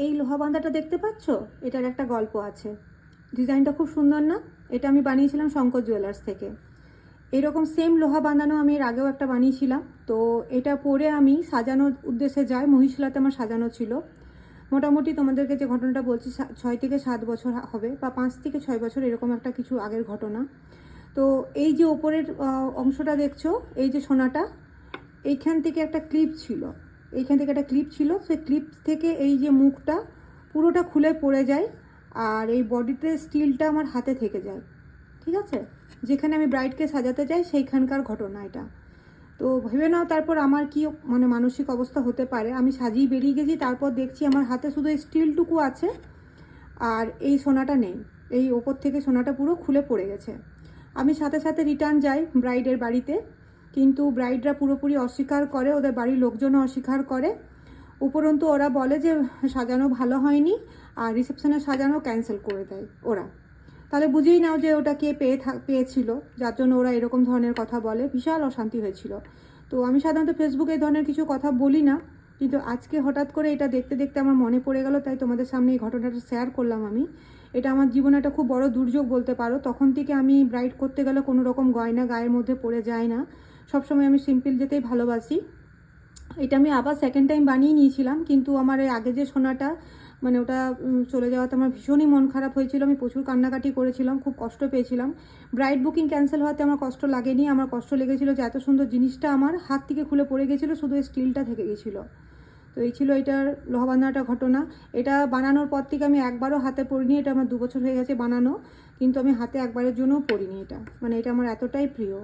এই লোহা বাঁধাটা দেখতে পাচ্ছ, এটার একটা গল্প আছে। ডিজাইনটা খুব সুন্দর না? এটা আমি বানিয়েছিলাম শঙ্কর জুয়েলার্স থেকে। এরকম সেম লোহা বাঁধানো আমি এর আগেও একটা বানিয়েছিলাম। তো এটা পরে আমি সাজানোর উদ্দেশ্যে যাই, মহিশিলাতে আমার সাজানো ছিল। মোটামুটি তোমাদেরকে যে ঘটনাটা বলছি 6 থেকে 7 বছর হবে, বা 5 থেকে 6 বছর, এরকম একটা কিছু আগের ঘটনা। তো এই যে ওপরের অংশটা দেখছো, এই যে সোনাটা, এইখান থেকে একটা ক্লিপ ছিল, সেই ক্লিপ থেকে এই যে মুখটা পুরোটা খুলে পড়ে যায়, আর এই বডিতে স্টিলটা আমার হাতে থেকে যায়। ঠিক আছে, যেখানে আমি ব্রাইডকে সাজাতে যাই সেইখানকার ঘটনা এটা। তো ভেবে নাও তারপর আমার কি মানে মানসিক অবস্থা হতে পারে। আমি সাজিয়ে বেরিয়ে গেছি, তারপর দেখছি আমার হাতে শুধু এই স্টিলটুকু আছে, আর এই সোনাটা নেই। এই ওপর থেকে সোনাটা পুরো খুলে পড়ে গেছে। আমি সাথে সাথে রিটার্ন যাই ব্রাইডের বাড়িতে, কিন্তু ব্রাইডরা পুরোপুরি অস্বীকার করে, ওদের বাড়ির লোকজনও অস্বীকার করে। উপরন্তু ওরা বলে যে সাজানো ভালো হয়নি, আর রিসেপশনে সাজানো ক্যান্সেল করে দেয় ওরা। তাহলে বুঝেই নাও যে ওটা কে পেয়েছিল, যার জন্য ওরা এরকম ধরনের কথা বলে। বিশাল অশান্তি হয়েছিল। তো আমি সাধারণত ফেসবুকে এই ধরনের কিছু কথা বলি না, কিন্তু আজকে হঠাৎ করে এটা দেখতে দেখতে আমার মনে পড়ে গেল, তাই তোমাদের সামনে এই ঘটনাটা শেয়ার করলাম আমি। এটা আমার জীবনে একটা খুব বড় দুর্যোগ বলতে পারো। তখন থেকে আমি ব্রাইড করতে গেলে কোনো রকম গয়না গায়ের মধ্যে পড়ে যায় না, সবসময় আমি সিম্পল যেতেই ভালোবাসি। এটা আমি আবার সেকেন্ড টাইম বানিয়ে নিয়েছিলাম, কিন্তু আমার এই আগে যে সোনাটা মানে ওটা চলে যাওয়াতে আমার ভীষণই মন খারাপ হয়েছিল। আমি প্রচুর কান্নাকাটি করেছিলাম, খুব কষ্ট পেয়েছিলাম। ব্রাইড বুকিং ক্যান্সেল হওয়াতে আমার কষ্ট লাগেনি, আমার কষ্ট লেগেছিল যে এত সুন্দর জিনিসটা আমার হাত থেকে খুলে পড়ে গেছিলো, শুধু এই স্টিলটা থেকে গেছিলো। তো এই ছিল এটার লোহা বাঁধানোটা ঘটনা। এটা বানানোর পর থেকে আমি একবারও হাতে পরিনি। এটা আমার 2 বছর হয়ে গেছে বানানো, কিন্তু আমি হাতে একবারের জন্যও পরিনি এটা। মানে এটা আমার এতটাই প্রিয়।